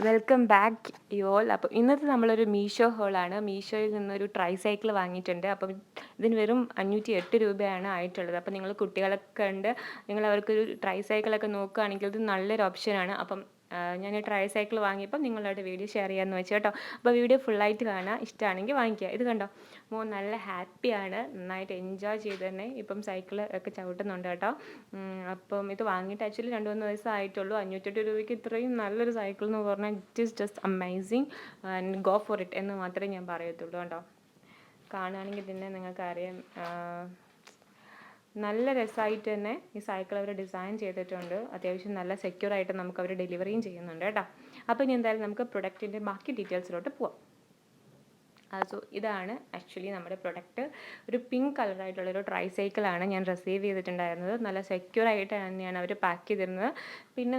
Welcome back you all. അപ്പം ഇന്നത്തെ നമ്മളൊരു മീഷോ ഹോളാണ്. മീഷോയിൽ നിന്നൊരു ട്രൈസൈക്കിൾ വാങ്ങിയിട്ടുണ്ട്. അപ്പം ഇതിന് വെറും 508 രൂപയാണ് ആയിട്ടുള്ളത്. അപ്പം നിങ്ങൾ കുട്ടികളൊക്കെ ഉണ്ട്, നിങ്ങൾ അവർക്കൊരു ട്രൈസൈക്കിളൊക്കെ നോക്കുകയാണെങ്കിൽ ഇത് നല്ലൊരു ഓപ്ഷനാണ്. അപ്പം ഞാൻ ട്രൈസൈക്കിൾ വാങ്ങിയപ്പോൾ നിങ്ങളായിട്ട് വീഡിയോ ഷെയർ ചെയ്യാമെന്ന് വെച്ചു കേട്ടോ. അപ്പോൾ വീഡിയോ ഫുള്ളായിട്ട് കാണുക, ഇഷ്ടമാണെങ്കിൽ വാങ്ങിക്കുക. ഇത് കണ്ടോ, മോൻ നല്ല ഹാപ്പിയാണ്, നന്നായിട്ട് എൻജോയ് ചെയ്ത് തന്നെ ഇപ്പം സൈക്കിൾ ഒക്കെ ചവിട്ടുന്നുണ്ട് കേട്ടോ. അപ്പം ഇത് വാങ്ങിയിട്ട് ആക്ച്വലി 2-3 ദിവസം ആയിട്ടുള്ളൂ. 508 രൂപയ്ക്ക് ഇത്രയും നല്ലൊരു സൈക്കിൾ എന്ന് പറഞ്ഞാൽ it is just amazing and go for it എന്ന് മാത്രമേ ഞാൻ പറയത്തുള്ളൂ കേട്ടോ. കാണുകയാണെങ്കിൽ തന്നെ നിങ്ങൾക്കറിയാം, നല്ല രസമായിട്ട് തന്നെ ഈ സൈക്കിൾ അവർ ഡിസൈൻ ചെയ്തിട്ടുണ്ട്. അത്യാവശ്യം നല്ല സെക്യൂർ ആയിട്ട് നമുക്ക് അവർ ഡെലിവറിയും ചെയ്യുന്നുണ്ട് കേട്ടോ. അപ്പോൾ ഇനി എന്തായാലും നമുക്ക് പ്രൊഡക്റ്റിൻ്റെ ബാക്കി ഡീറ്റെയിൽസിലോട്ട് പോവാം. സോ ഇതാണ് ആക്ച്വലി നമ്മുടെ പ്രൊഡക്റ്റ്. ഒരു പിങ്ക് കളറായിട്ടുള്ളൊരു ട്രൈസൈക്കിളാണ് ഞാൻ റിസീവ് ചെയ്തിട്ടുണ്ടായിരുന്നത്. നല്ല സെക്യൂർ ആയിട്ട് തന്നെയാണ് അവർ പാക്ക് ചെയ്തിരുന്നത്. പിന്നെ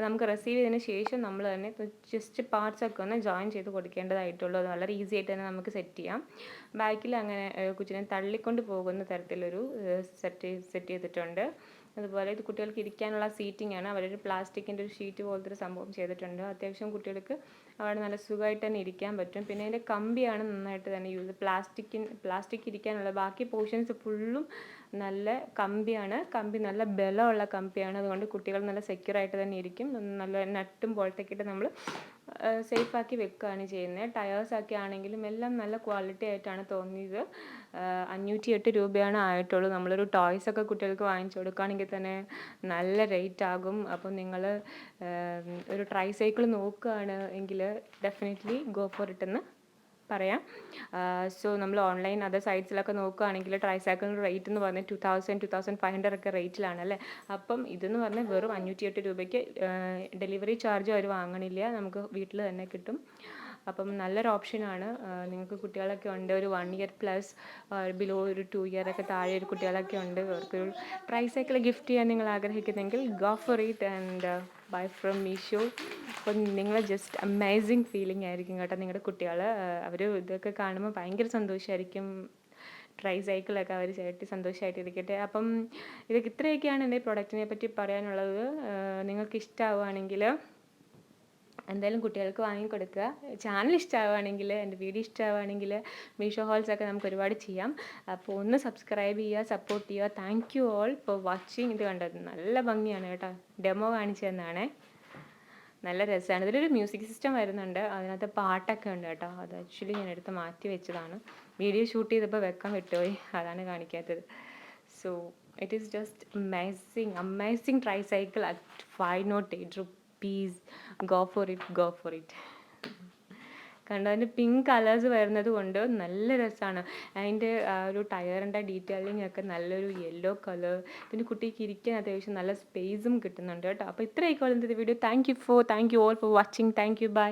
നമുക്ക് റിസീവ് ചെയ്തതിന് ശേഷം നമ്മൾ തന്നെ ജസ്റ്റ് പാർട്സൊക്കെ ഒന്ന് ജോയിൻ ചെയ്ത് കൊടുക്കേണ്ടതായിട്ടുള്ളൂ. അത് വളരെ ഈസി ആയിട്ട് തന്നെ നമുക്ക് സെറ്റ് ചെയ്യാം. ബാക്കിൽ അങ്ങനെ കൊച്ചിനെ തള്ളിക്കൊണ്ട് പോകുന്ന തരത്തിലൊരു സെറ്റ് ചെയ്തിട്ടുണ്ട്. അതുപോലെ ഇത് കുട്ടികൾക്ക് ഇരിക്കാനുള്ള സീറ്റിംഗ് ആണ്. അവരൊരു പ്ലാസ്റ്റിക്കിൻ്റെ ഒരു ഷീറ്റ് പോലത്തെ ഒരു സംഭവം ചെയ്തിട്ടുണ്ട്. അത്യാവശ്യം കുട്ടികൾക്ക് അവിടെ നല്ല സുഖമായിട്ട് തന്നെ ഇരിക്കാൻ പറ്റും. പിന്നെ അതിൻ്റെ കമ്പിയാണ് നന്നായിട്ട് തന്നെ പ്ലാസ്റ്റിക് ഇരിക്കാനുള്ള ബാക്കി പോർഷൻസ് ഫുള്ളും നല്ല കമ്പിയാണ്. കമ്പി നല്ല ബലമുള്ള കമ്പിയാണ്. അതുകൊണ്ട് കുട്ടികൾ നല്ല സെക്യൂർ ആയിട്ട് തന്നെ ഇരിക്കും. നല്ല നട്ടും ബോൾട്ടൊക്കെ ഇട്ട് നമ്മൾ സേഫാക്കി വെക്കുകയാണ് ചെയ്യുന്നത്. ടയേഴ്സൊക്കെ ആണെങ്കിലും എല്ലാം നല്ല ക്വാളിറ്റി ആയിട്ടാണ് തോന്നിയത്. 508 രൂപയാണ് ആയിട്ടുള്ളൂ. നമ്മളൊരു ടോയ്സൊക്കെ കുട്ടികൾക്ക് വാങ്ങിച്ചു കൊടുക്കുകയാണെങ്കിൽ തന്നെ നല്ല റേറ്റ് ആകും. അപ്പോൾ നിങ്ങൾ ഒരു ട്രൈസൈക്കിൾ നോക്കുകയാണ് എങ്കിൽ ഡെഫിനറ്റ്ലി ഗോ ഫോർ ഇറ്റ് എന്ന് പറയാം. സോ നമ്മൾ ഓൺലൈൻ അതർ സൈറ്റ്സിലൊക്കെ നോക്കുകയാണെങ്കിൽ ട്രൈസൈക്കിളിൻ്റെ റേറ്റ് എന്ന് പറഞ്ഞാൽ 2,500 ഒക്കെ റേറ്റിലാണ് അല്ലേ. അപ്പം ഇതെന്ന് പറഞ്ഞാൽ വെറും 508 രൂപയ്ക്ക് ഡെലിവറി ചാർജ് അവർ വാങ്ങണില്ല, നമുക്ക് വീട്ടിൽ തന്നെ കിട്ടും. അപ്പം നല്ലൊരു ഓപ്ഷനാണ്. നിങ്ങൾക്ക് കുട്ടികളൊക്കെ ഉണ്ട്, ഒരു 1 ഇയർ പ്ലസ് ബിലോ ഒരു 2 ഇയർ ഒക്കെ താഴെ ഒരു കുട്ടികളൊക്കെ ഉണ്ട്, അവർക്കൊരു ട്രൈസൈക്കിൾ ഗിഫ്റ്റ് ചെയ്യാൻ നിങ്ങൾ ആഗ്രഹിക്കുന്നെങ്കിൽ go for it and buy from Meesho. അപ്പം നിങ്ങൾ ജസ്റ്റ് അമേസിങ് ഫീലിംഗ് ആയിരിക്കും കേട്ടോ. നിങ്ങളുടെ കുട്ടികൾ അവർ ഇതൊക്കെ കാണുമ്പോൾ ഭയങ്കര സന്തോഷമായിരിക്കും. ട്രൈസൈക്കിളൊക്കെ അവർ ചേട്ടി സന്തോഷമായിട്ടിരിക്കട്ടെ. അപ്പം ഇതൊക്കെ ഇത്രയൊക്കെയാണ് എൻ്റെ പ്രൊഡക്റ്റിനെ പറ്റി പറയാനുള്ളത്. നിങ്ങൾക്ക് ഇഷ്ടമാവുകയാണെങ്കിൽ എന്തായാലും കുട്ടികൾക്ക് വാങ്ങിക്കൊടുക്കുക. ചാനൽ ഇഷ്ടമാവുകയാണെങ്കിൽ, എൻ്റെ വീഡിയോ ഇഷ്ടമാവുകയാണെങ്കിൽ മീഷോ ഹോൾസൊക്കെ നമുക്ക് ഒരുപാട് ചെയ്യാം. അപ്പോൾ ഒന്ന് സബ്സ്ക്രൈബ് ചെയ്യുക, സപ്പോർട്ട് ചെയ്യുക. Thank you all for watching. ഇത് കണ്ടത് നല്ല ഭംഗിയാണ് കേട്ടോ. ഡെമോ കാണിച്ചു തന്നാണേ, നല്ല രസമാണ്. ഇതിലൊരു മ്യൂസിക് സിസ്റ്റം വരുന്നുണ്ട്, അതിനകത്ത് പാട്ടൊക്കെ ഉണ്ട് കേട്ടോ. അത് ആക്ച്വലി ഞാൻ എടുത്ത് മാറ്റി വെച്ചതാണ്. വീഡിയോ ഷൂട്ട് ചെയ്തപ്പോൾ വെക്കാൻ വിട്ടുപോയി, അതാണ് കാണിക്കാത്തത്. So it is just amazing tricycle at 508 rupees. Go for it. കണ്ടോ, അതിൻ്റെ പിങ്ക് കളേഴ്സ് വരുന്നത് കൊണ്ട് നല്ല രസമാണ്. അതിൻ്റെ ഒരു ടയറിൻ്റെ ഡീറ്റെയിലിംഗ് ഒക്കെ നല്ലൊരു യെല്ലോ കളർ. പിന്നെ കുട്ടിക്ക് ഇരിക്കാൻ അത്യാവശ്യം നല്ല സ്പേസും കിട്ടുന്നുണ്ട് കേട്ടോ. അപ്പോൾ ഇത്രയൊക്കെ ഉള്ള video. Thank you all for watching. Thank you, by.